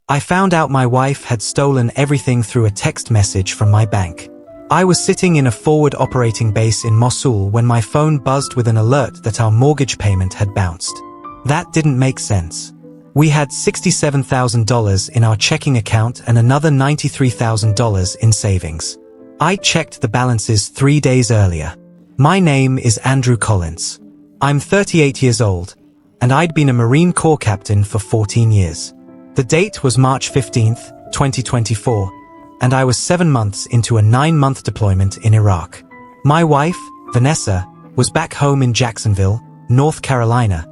I found out my wife had stolen everything through a text message from my bank. I was sitting in a forward operating base in Mosul when my phone buzzed with an alert that our mortgage payment had bounced. That didn't make sense. We had $67,000 in our checking account and another $93,000 in savings. I checked the balances 3 days earlier. My name is Andrew Collins. I'm 38 years old, and I'd been a Marine Corps captain for 14 years. The date was March 15th, 2024, and I was 7 months into a 9-month deployment in Iraq. My wife, Vanessa, was back home in Jacksonville, North Carolina,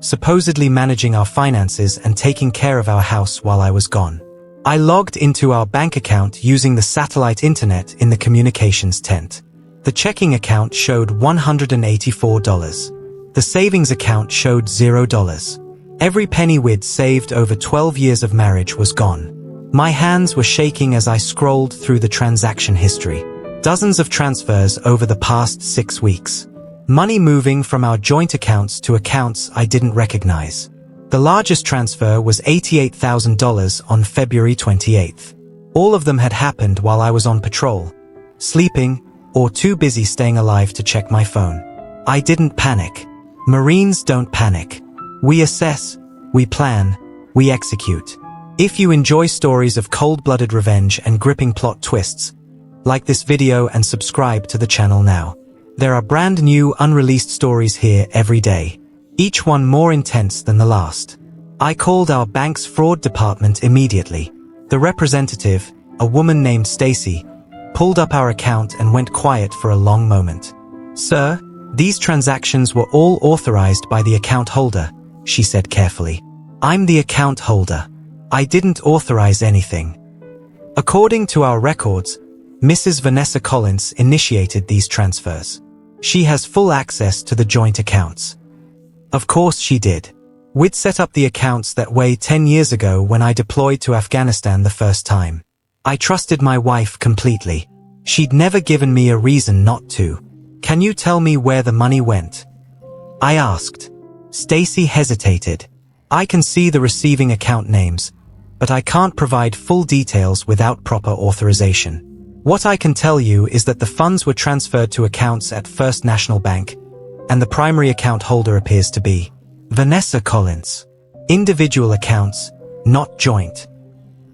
supposedly managing our finances and taking care of our house while I was gone. I logged into our bank account using the satellite internet in the communications tent. The checking account showed $184. The savings account showed $0. Every penny we'd saved over 12 years of marriage was gone. My hands were shaking as I scrolled through the transaction history. Dozens of transfers over the past 6 weeks. Money moving from our joint accounts to accounts I didn't recognize. The largest transfer was $88,000 on February 28th. All of them had happened while I was on patrol, sleeping, or too busy staying alive to check my phone. I didn't panic. Marines don't panic. We assess, we plan, we execute. If you enjoy stories of cold-blooded revenge and gripping plot twists, like this video and subscribe to the channel now. There are brand new unreleased stories here every day, each one more intense than the last. I called our bank's fraud department immediately. The representative, a woman named Stacy, pulled up our account and went quiet for a long moment. "Sir, these transactions were all authorized by the account holder," she said carefully. "I'm the account holder. I didn't authorize anything." According to our records, Mrs. Vanessa Collins initiated these transfers. She has full access to the joint accounts. Of course she did. We'd set up the accounts that way 10 years ago when I deployed to Afghanistan the first time. I trusted my wife completely. She'd never given me a reason not to. "Can you tell me where the money went?" I asked. Stacy hesitated. "I can see the receiving account names, but I can't provide full details without proper authorization. What I can tell you is that the funds were transferred to accounts at First National Bank, and the primary account holder appears to be Vanessa Collins. Individual accounts, not joint.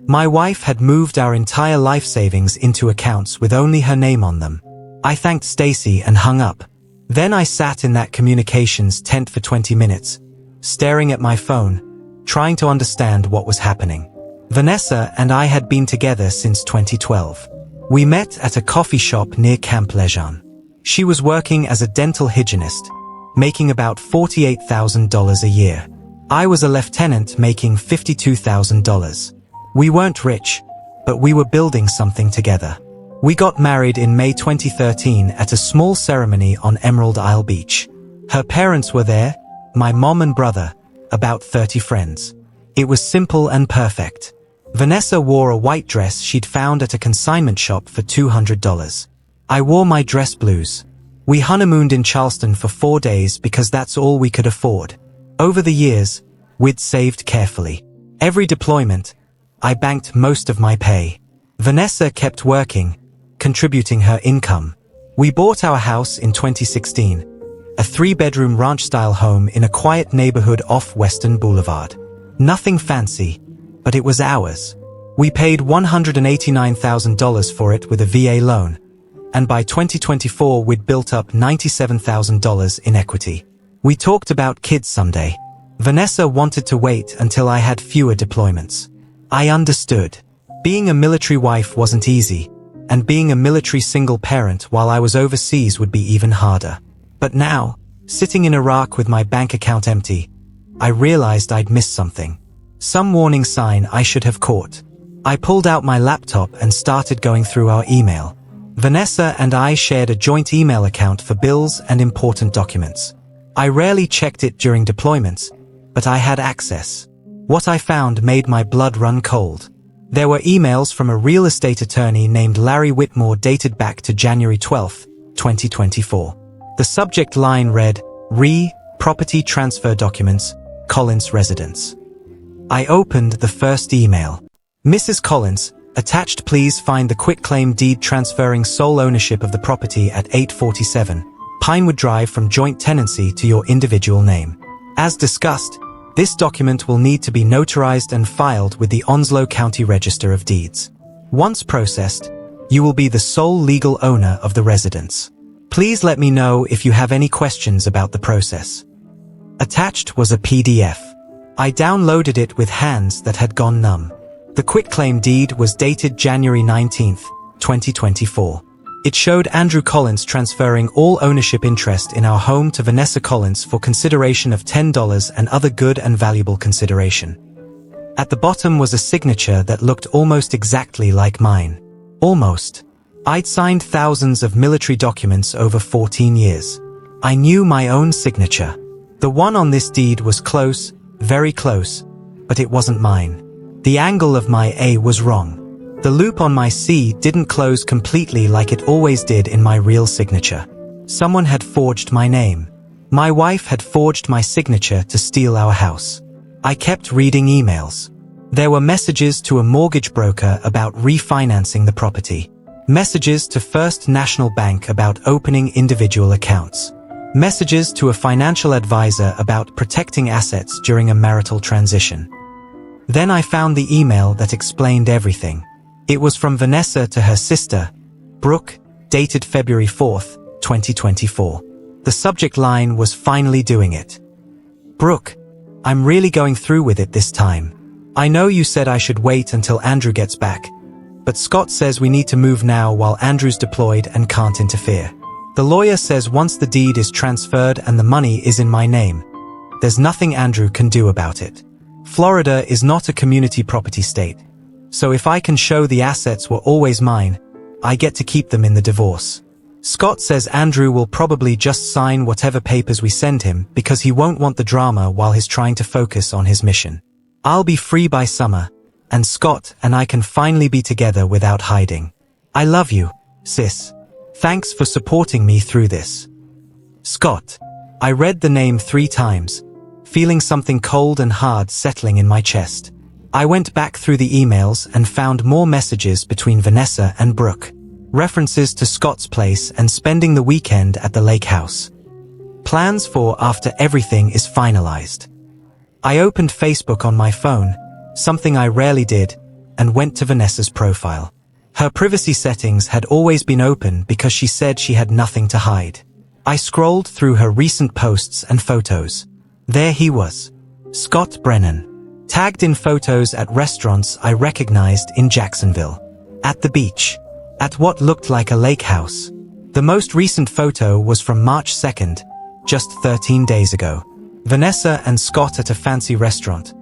My wife had moved our entire life savings into accounts with only her name on them." I thanked Stacy and hung up. Then I sat in that communications tent for 20 minutes, staring at my phone, trying to understand what was happening. Vanessa and I had been together since 2012. We met at a coffee shop near Camp Lejeune. She was working as a dental hygienist, making about $48,000 a year. I was a lieutenant making $52,000. We weren't rich, but we were building something together. We got married in May 2013 at a small ceremony on Emerald Isle Beach. Her parents were there, my mom and brother, about 30 friends. It was simple and perfect. Vanessa wore a white dress she'd found at a consignment shop for $200. I wore my dress blues. We honeymooned in Charleston for 4 days because that's all we could afford. Over the years, we'd saved carefully. Every deployment, I banked most of my pay. Vanessa kept working, contributing her income. We bought our house in 2016, a 3-bedroom ranch-style home in a quiet neighborhood off Western Boulevard. Nothing fancy, but it was ours. We paid $189,000 for it with a VA loan, and by 2024 we'd built up $97,000 in equity. We talked about kids someday. Vanessa wanted to wait until I had fewer deployments. I understood. Being a military wife wasn't easy, and being a military single parent while I was overseas would be even harder. But now, sitting in Iraq with my bank account empty, I realized I'd missed something. Some warning sign I should have caught. I pulled out my laptop and started going through our email. Vanessa and I shared a joint email account for bills and important documents. I rarely checked it during deployments, but I had access. What I found made my blood run cold. There were emails from a real estate attorney named Larry Whitmore dated back to January 12, 2024. The subject line read, Property Transfer Documents, Collins Residence. I opened the first email. Mrs. Collins, attached, please find the quitclaim deed transferring sole ownership of the property at 847 Pinewood Drive from joint tenancy to your individual name. As discussed, this document will need to be notarized and filed with the Onslow County Register of Deeds. Once processed, you will be the sole legal owner of the residence. Please let me know if you have any questions about the process. Attached was a PDF. I downloaded it with hands that had gone numb. The quitclaim deed was dated January 19, 2024. It showed Andrew Collins transferring all ownership interest in our home to Vanessa Collins for consideration of $10 and other good and valuable consideration. At the bottom was a signature that looked almost exactly like mine. Almost. I'd signed thousands of military documents over 14 years. I knew my own signature. The one on this deed was close, very close, but it wasn't mine. The angle of my A was wrong. The loop on my C didn't close completely like it always did in my real signature. Someone had forged my name. My wife had forged my signature to steal our house. I kept reading emails. There were messages to a mortgage broker about refinancing the property. Messages to First National Bank about opening individual accounts. Messages to a financial advisor about protecting assets during a marital transition. Then I found the email that explained everything. It was from Vanessa to her sister, Brooke, dated February 4, 2024. The subject line was "Finally doing it. Brooke, I'm really going through with it this time. I know you said I should wait until Andrew gets back, but Scott says we need to move now while Andrew's deployed and can't interfere. The lawyer says once the deed is transferred and the money is in my name, there's nothing Andrew can do about it. Florida is not a community property state, so if I can show the assets were always mine, I get to keep them in the divorce. Scott says Andrew will probably just sign whatever papers we send him because he won't want the drama while he's trying to focus on his mission. I'll be free by summer, and Scott and I can finally be together without hiding. I love you, sis. Thanks for supporting me through this. Scott. I read the name 3 times, feeling something cold and hard settling in my chest. I went back through the emails and found more messages between Vanessa and Brooke. References to Scott's place and spending the weekend at the lake house. Plans for after everything is finalized. I opened Facebook on my phone, something I rarely did, and went to Vanessa's profile. Her privacy settings had always been open because she said she had nothing to hide. I scrolled through her recent posts and photos. There he was. Scott Brennan. Tagged in photos at restaurants I recognized in Jacksonville. At the beach. At what looked like a lake house. The most recent photo was from March 2nd, just 13 days ago. Vanessa and Scott at a fancy restaurant.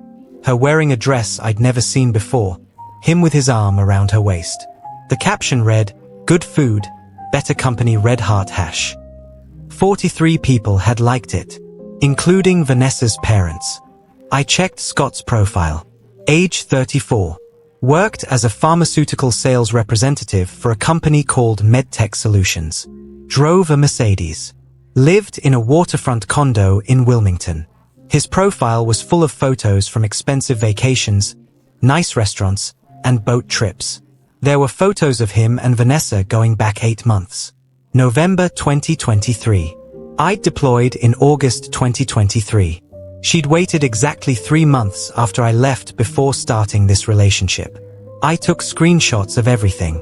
Her wearing a dress I'd never seen before, him with his arm around her waist. The caption read, "Good food, better company, red heart hash." 43 people had liked it, including Vanessa's parents. I checked Scott's profile. Age 34. Worked as a pharmaceutical sales representative for a company called MedTech Solutions. Drove a Mercedes. Lived in a waterfront condo in Wilmington. His profile was full of photos from expensive vacations, nice restaurants, and boat trips. There were photos of him and Vanessa going back 8 months. November 2023. I'd deployed in August 2023. She'd waited exactly 3 months after I left before starting this relationship. I took screenshots of everything.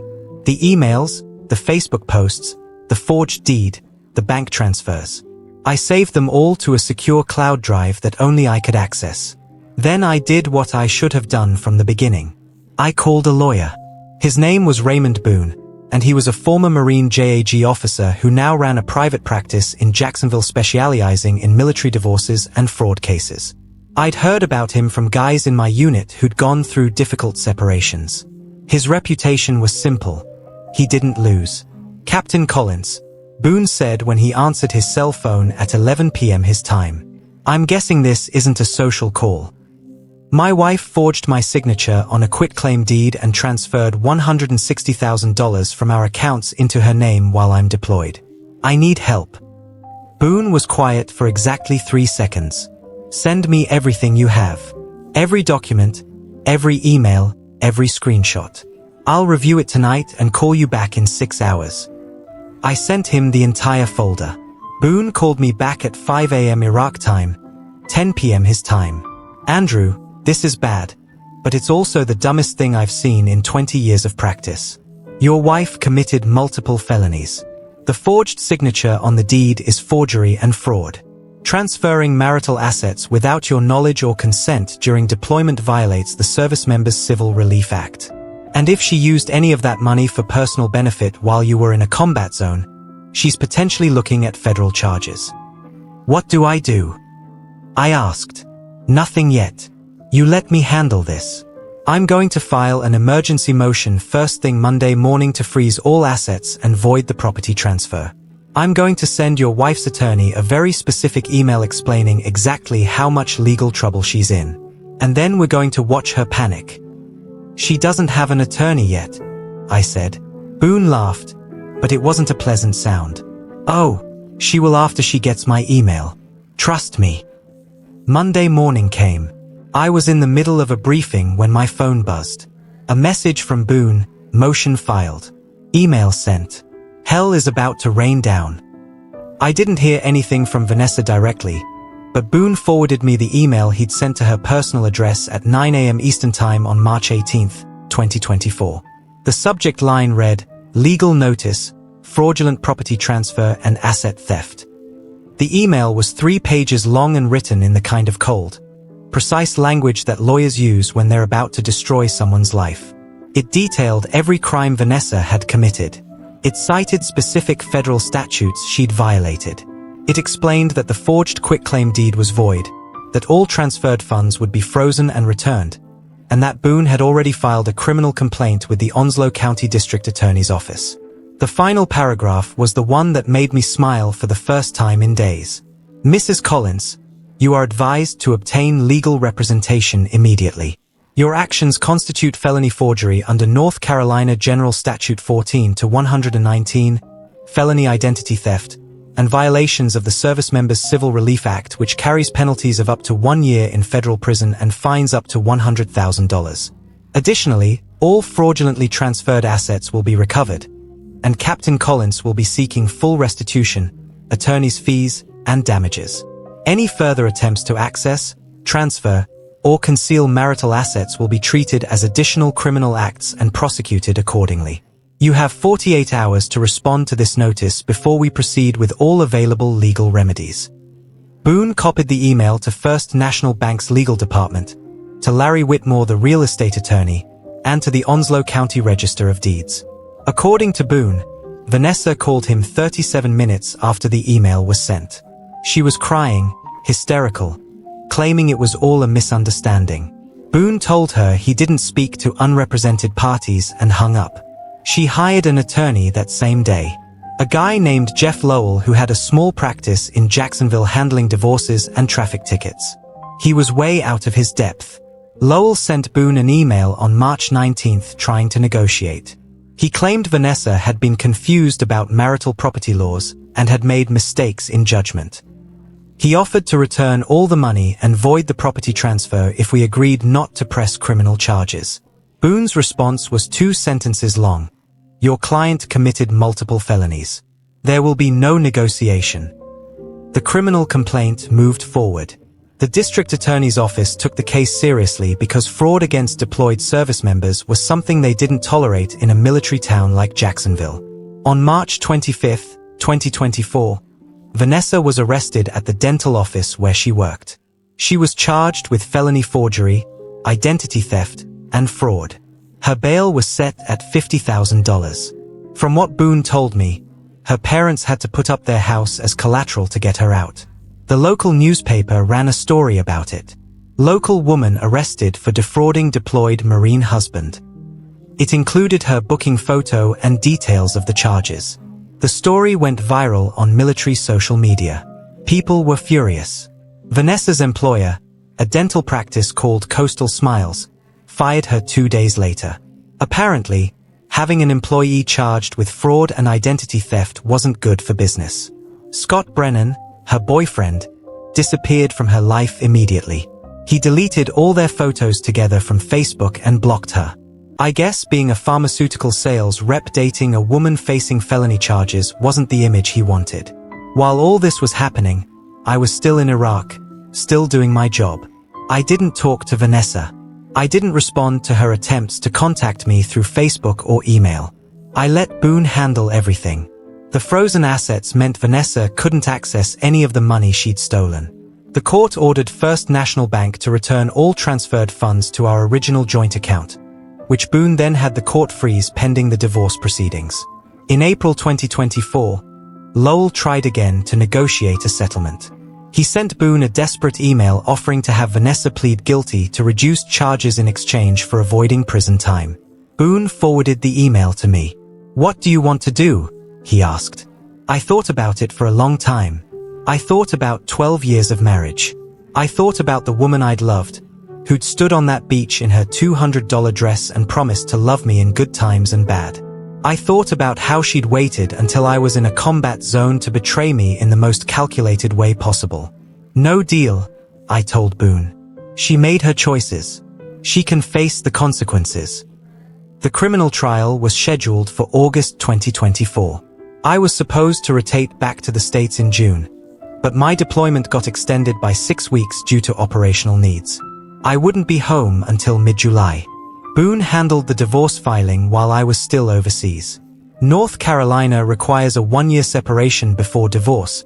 The emails, the Facebook posts, the forged deed, the bank transfers. I saved them all to a secure cloud drive that only I could access. Then I did what I should have done from the beginning. I called a lawyer. His name was Raymond Boone, and he was a former Marine JAG officer who now ran a private practice in Jacksonville specializing in military divorces and fraud cases. I'd heard about him from guys in my unit who'd gone through difficult separations. His reputation was simple. He didn't lose. Captain Collins, Boone said when he answered his cell phone at 11 p.m. his time. I'm guessing this isn't a social call. My wife forged my signature on a quitclaim deed and transferred $160,000 from our accounts into her name while I'm deployed. I need help. Boone was quiet for exactly 3 seconds. Send me everything you have. Every document, every email, every screenshot. I'll review it tonight and call you back in 6 hours. I sent him the entire folder. Boone called me back at 5 a.m. Iraq time, 10 p.m. his time. Andrew, this is bad, but it's also the dumbest thing I've seen in 20 years of practice. Your wife committed multiple felonies. The forged signature on the deed is forgery and fraud. Transferring marital assets without your knowledge or consent during deployment violates the Service Members Civil Relief Act. And if she used any of that money for personal benefit while you were in a combat zone, she's potentially looking at federal charges. What do I do? I asked. Nothing yet. You let me handle this. I'm going to file an emergency motion first thing Monday morning to freeze all assets and void the property transfer. I'm going to send your wife's attorney a very specific email explaining exactly how much legal trouble she's in. And then we're going to watch her panic. She doesn't have an attorney yet, I said. Boone laughed, but it wasn't a pleasant sound. Oh, she will after she gets my email. Trust me. Monday morning came. I was in the middle of a briefing when my phone buzzed. A message from Boone, motion filed. Email sent. Hell is about to rain down. I didn't hear anything from Vanessa directly, but Boone forwarded me the email he'd sent to her personal address at 9 a.m. Eastern Time on March 18, 2024. The subject line read, Legal Notice, Fraudulent Property Transfer and Asset Theft. The email was 3 pages long and written in the kind of cold, precise language that lawyers use when they're about to destroy someone's life. It detailed every crime Vanessa had committed. It cited specific federal statutes she'd violated. It explained that the forged quitclaim deed was void, that all transferred funds would be frozen and returned, and that Boone had already filed a criminal complaint with the Onslow County District Attorney's Office. The final paragraph was the one that made me smile for the first time in days. Mrs. Collins, you are advised to obtain legal representation immediately. Your actions constitute felony forgery under North Carolina General Statute 14 to 119, felony identity theft, and violations of the Service Members Civil Relief Act, which carries penalties of up to 1 year in federal prison and fines up to $100,000. Additionally, all fraudulently transferred assets will be recovered, and Captain Collins will be seeking full restitution, attorney's fees, and damages. Any further attempts to access, transfer, or conceal marital assets will be treated as additional criminal acts and prosecuted accordingly. You have 48 hours to respond to this notice before we proceed with all available legal remedies. Boone copied the email to First National Bank's legal department, to Larry Whitmore, the real estate attorney, and to the Onslow County Register of Deeds. According to Boone, Vanessa called him 37 minutes after the email was sent. She was crying, hysterical, claiming it was all a misunderstanding. Boone told her he didn't speak to unrepresented parties and hung up. She hired an attorney that same day. A guy named Jeff Lowell who had a small practice in Jacksonville handling divorces and traffic tickets. He was way out of his depth. Lowell sent Boone an email on March 19th trying to negotiate. He claimed Vanessa had been confused about marital property laws and had made mistakes in judgment. He offered to return all the money and void the property transfer if we agreed not to press criminal charges. Boone's response was 2 sentences long. Your client committed multiple felonies. There will be no negotiation. The criminal complaint moved forward. The district attorney's office took the case seriously because fraud against deployed service members was something they didn't tolerate in a military town like Jacksonville. On March 25, 2024, Vanessa was arrested at the dental office where she worked. She was charged with felony forgery, identity theft, and fraud. Her bail was set at $50,000. From what Boone told me, her parents had to put up their house as collateral to get her out. The local newspaper ran a story about it. Local woman arrested for defrauding deployed Marine husband. It included her booking photo and details of the charges. The story went viral on military social media. People were furious. Vanessa's employer, a dental practice called Coastal Smiles, fired her 2 days later. Apparently, having an employee charged with fraud and identity theft wasn't good for business. Scott Brennan, her boyfriend, disappeared from her life immediately. He deleted all their photos together from Facebook and blocked her. I guess being a pharmaceutical sales rep dating a woman facing felony charges wasn't the image he wanted. While all this was happening, I was still in Iraq, still doing my job. I didn't talk to Vanessa. I didn't respond to her attempts to contact me through Facebook or email. I let Boone handle everything. The frozen assets meant Vanessa couldn't access any of the money she'd stolen. The court ordered First National Bank to return all transferred funds to our original joint account, which Boone then had the court freeze pending the divorce proceedings. In April 2024, Lowell tried again to negotiate a settlement. He sent Boone a desperate email offering to have Vanessa plead guilty to reduced charges in exchange for avoiding prison time. Boone forwarded the email to me. "What do you want to do?" he asked. I thought about it for a long time. I thought about 12 years of marriage. I thought about the woman I'd loved, who'd stood on that beach in her $200 dress and promised to love me in good times and bad. I thought about how she'd waited until I was in a combat zone to betray me in the most calculated way possible. "No deal," I told Boone. "She made her choices. She can face the consequences." The criminal trial was scheduled for August 2024. I was supposed to rotate back to the States in June, but my deployment got extended by 6 weeks due to operational needs. I wouldn't be home until mid-July. Boone handled the divorce filing while I was still overseas. North Carolina requires a 1-year separation before divorce,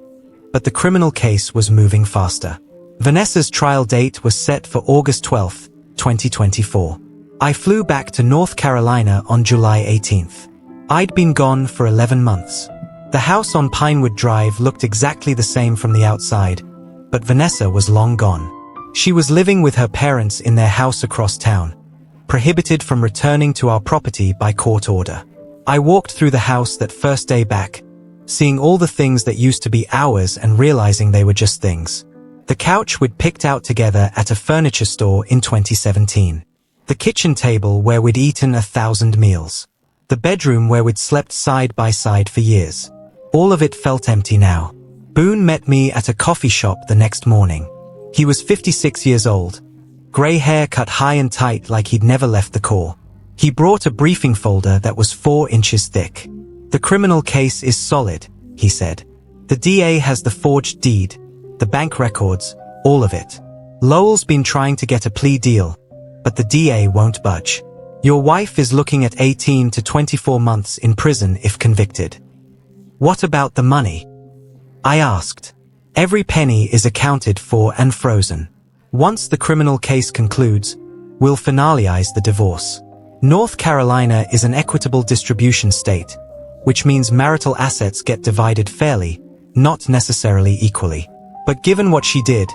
but the criminal case was moving faster. Vanessa's trial date was set for August 12, 2024. I flew back to North Carolina on July 18th. I'd been gone for 11 months. The house on Pinewood Drive looked exactly the same from the outside, but Vanessa was long gone. She was living with her parents in their house across town, prohibited from returning to our property by court order. I walked through the house that first day back, seeing all the things that used to be ours and realizing they were just things. The couch we'd picked out together at a furniture store in 2017. The kitchen table where we'd eaten 1,000 meals. The bedroom where we'd slept side by side for years. All of it felt empty now. Boone met me at a coffee shop the next morning. He was 56 years old. Gray hair cut high and tight like he'd never left the Corps. He brought a briefing folder that was 4 inches thick. "The criminal case is solid," he said. "The DA has the forged deed, the bank records, all of it. Lowell's been trying to get a plea deal, but the DA won't budge. Your wife is looking at 18 to 24 months in prison if convicted." "What about the money?" I asked. "Every penny is accounted for and frozen. Once the criminal case concludes, we'll finalize the divorce. North Carolina is an equitable distribution state, which means marital assets get divided fairly, not necessarily equally. But given what she did,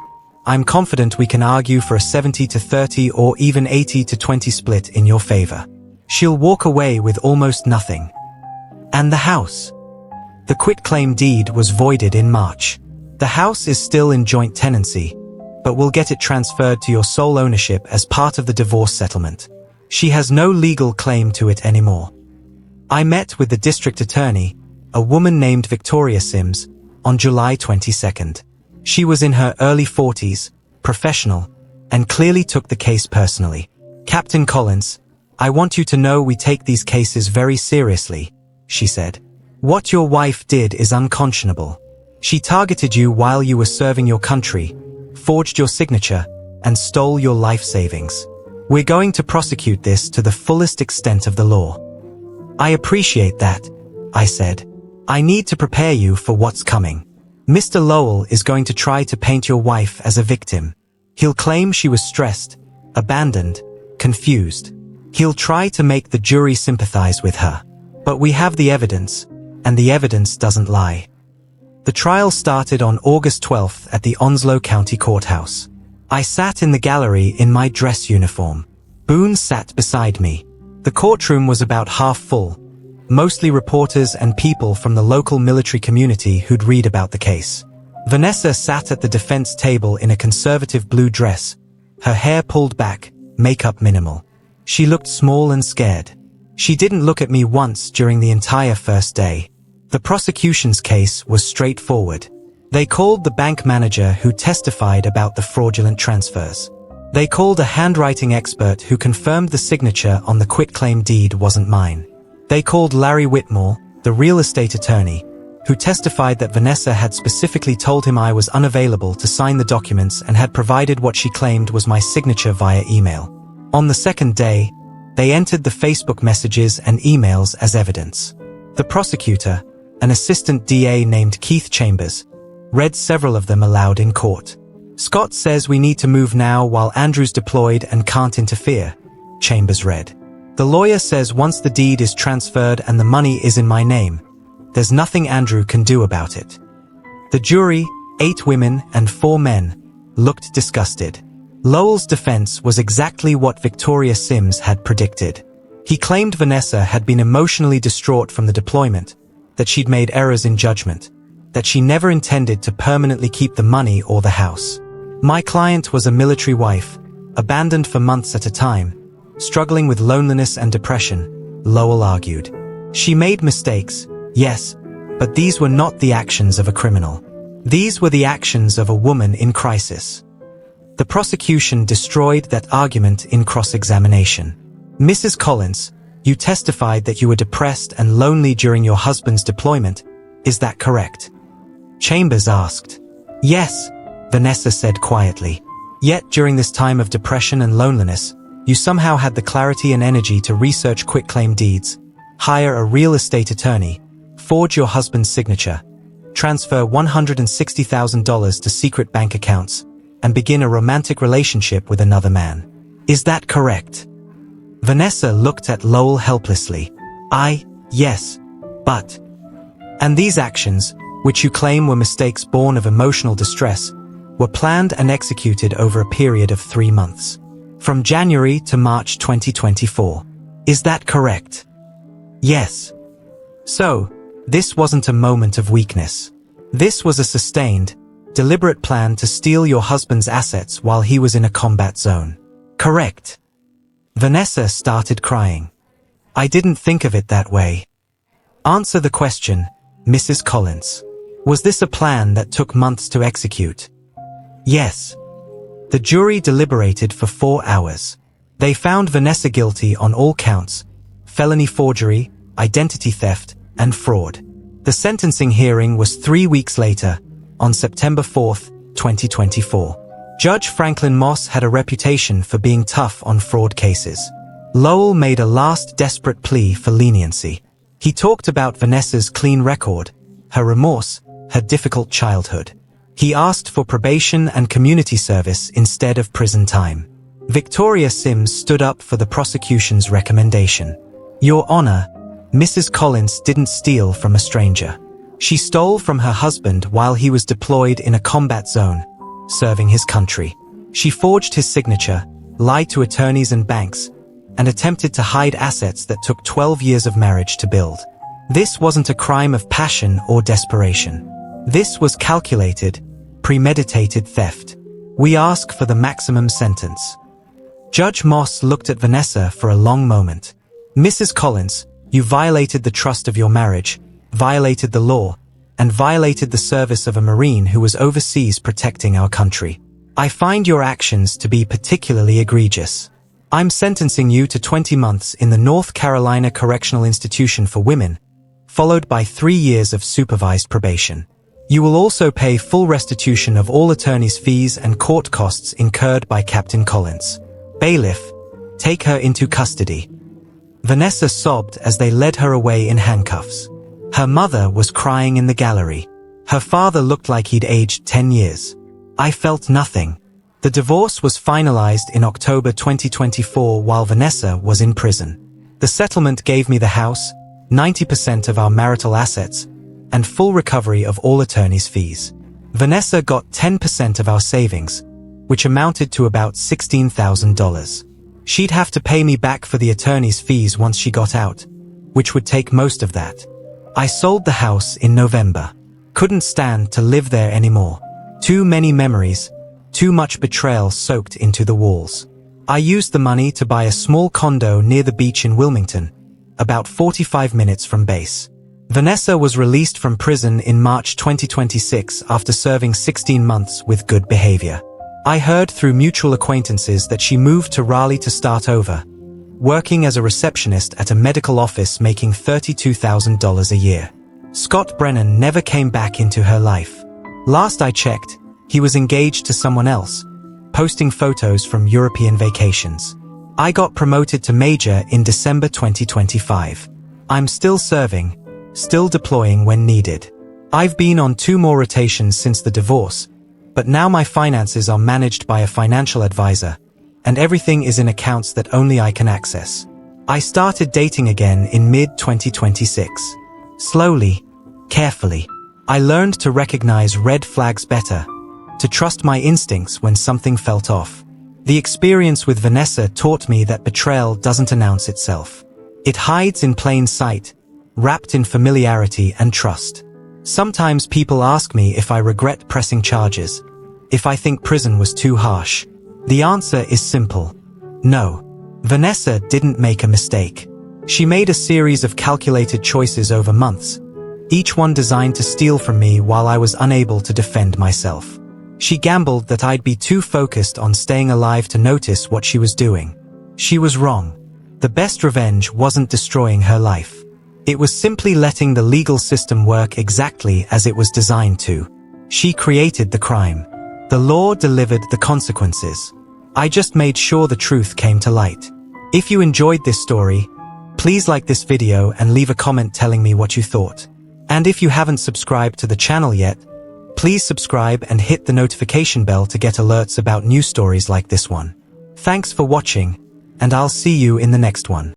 I'm confident we can argue for a 70 to 30 or even 80 to 20 split in your favor. She'll walk away with almost nothing." And the house? The quitclaim deed was voided in March. The house is still in joint tenancy, but we'll get it transferred to your sole ownership as part of the divorce settlement. She has no legal claim to it anymore. I met with the district attorney, a woman named Victoria Sims, on July 22nd. She was in her early 40s, professional, and clearly took the case personally. "Captain Collins, I want you to know we take these cases very seriously," she said. "What your wife did is unconscionable. She targeted you while you were serving your country, forged your signature, and stole your life savings. We're going to prosecute this to the fullest extent of the law." "I appreciate that," I said. "I need to prepare you for what's coming. Mr. Lowell is going to try to paint your wife as a victim. He'll claim she was stressed, abandoned, confused. He'll try to make the jury sympathize with her. But we have the evidence, and the evidence doesn't lie." The trial started on August 12th at the Onslow County Courthouse. I sat in the gallery in my dress uniform. Boone sat beside me. The courtroom was about half full, mostly reporters and people from the local military community who'd read about the case. Vanessa sat at the defense table in a conservative blue dress, her hair pulled back, makeup minimal. She looked small and scared. She didn't look at me once during the entire first day. The prosecution's case was straightforward. They called the bank manager who testified about the fraudulent transfers. They called a handwriting expert who confirmed the signature on the quitclaim deed wasn't mine. They called Larry Whitmore, the real estate attorney, who testified that Vanessa had specifically told him I was unavailable to sign the documents and had provided what she claimed was my signature via email. On the second day, they entered the Facebook messages and emails as evidence. The prosecutor, an assistant DA named Keith Chambers, read several of them aloud in court. Scott says we need to move now while Andrew's deployed and can't interfere, Chambers read. The lawyer says once the deed is transferred and the money is in my name, there's nothing Andrew can do about it. The jury, 8 women and 4 men, looked disgusted. Lowell's defense was exactly what Victoria Sims had predicted. He claimed Vanessa had been emotionally distraught from the deployment, that she'd made errors in judgment, that she never intended to permanently keep the money or the house. My client was a military wife, abandoned for months at a time, struggling with loneliness and depression, Lowell argued. She made mistakes, yes, but these were not the actions of a criminal. These were the actions of a woman in crisis. The prosecution destroyed that argument in cross-examination. Mrs. Collins, you testified that you were depressed and lonely during your husband's deployment. Is that correct? Chambers asked. Yes, Vanessa said quietly. Yet during this time of depression and loneliness, you somehow had the clarity and energy to research quitclaim deeds, hire a real estate attorney, forge your husband's signature, transfer $160,000 to secret bank accounts, and begin a romantic relationship with another man. Is that correct? Vanessa looked at Lowell helplessly. Yes, but... And these actions, which you claim were mistakes born of emotional distress, were planned and executed over a period of 3 months. From January to March 2024. Is that correct? Yes. So, this wasn't a moment of weakness. This was a sustained, deliberate plan to steal your husband's assets while he was in a combat zone. Correct. Vanessa started crying. I didn't think of it that way. Answer the question, Mrs. Collins. Was this a plan that took months to execute? Yes. The jury deliberated for 4 hours. They found Vanessa guilty on all counts: felony forgery, identity theft, and fraud. The sentencing hearing was 3 weeks later, on September 4, 2024. Judge Franklin Moss had a reputation for being tough on fraud cases. Lowell made a last desperate plea for leniency. He talked about Vanessa's clean record, her remorse, her difficult childhood. He asked for probation and community service instead of prison time. Victoria Sims stood up for the prosecution's recommendation. Your Honor, Mrs. Collins didn't steal from a stranger. She stole from her husband while he was deployed in a combat zone, serving his country. She forged his signature, lied to attorneys and banks, and attempted to hide assets that took 12 years of marriage to build. This wasn't a crime of passion or desperation. This was calculated, premeditated theft. We ask for the maximum sentence. Judge Moss looked at Vanessa for a long moment. Mrs. Collins, you violated the trust of your marriage, violated the law, and violated the service of a Marine who was overseas protecting our country. I find your actions to be particularly egregious. I'm sentencing you to 20 months in the North Carolina Correctional Institution for Women, followed by 3 years of supervised probation. You will also pay full restitution of all attorney's fees and court costs incurred by Captain Collins. Bailiff, take her into custody. Vanessa sobbed as they led her away in handcuffs. Her mother was crying in the gallery. Her father looked like he'd aged 10 years. I felt nothing. The divorce was finalized in October 2024 while Vanessa was in prison. The settlement gave me the house, 90% of our marital assets, and full recovery of all attorney's fees. Vanessa got 10% of our savings, which amounted to about $16,000. She'd have to pay me back for the attorney's fees once she got out, which would take most of that. I sold the house in November. Couldn't stand to live there anymore. Too many memories, too much betrayal soaked into the walls. I used the money to buy a small condo near the beach in Wilmington, about 45 minutes from base. Vanessa was released from prison in March 2026 after serving 16 months with good behavior. I heard through mutual acquaintances that she moved to Raleigh to start over, working as a receptionist at a medical office making $32,000 a year. Scott Brennan never came back into her life. Last I checked, he was engaged to someone else, posting photos from European vacations. I got promoted to major in December 2025. I'm still serving, still deploying when needed. I've been on 2 more rotations since the divorce, but now my finances are managed by a financial advisor, and everything is in accounts that only I can access. I started dating again in mid-2026. Slowly, carefully, I learned to recognize red flags better, to trust my instincts when something felt off. The experience with Vanessa taught me that betrayal doesn't announce itself. It hides in plain sight, wrapped in familiarity and trust. Sometimes people ask me if I regret pressing charges, if I think prison was too harsh. The answer is simple. No. Vanessa didn't make a mistake. She made a series of calculated choices over months, each one designed to steal from me while I was unable to defend myself. She gambled that I'd be too focused on staying alive to notice what she was doing. She was wrong. The best revenge wasn't destroying her life. It was simply letting the legal system work exactly as it was designed to. She created the crime. The law delivered the consequences. I just made sure the truth came to light. If you enjoyed this story, please like this video and leave a comment telling me what you thought. And if you haven't subscribed to the channel yet, please subscribe and hit the notification bell to get alerts about new stories like this one. Thanks for watching, and I'll see you in the next one.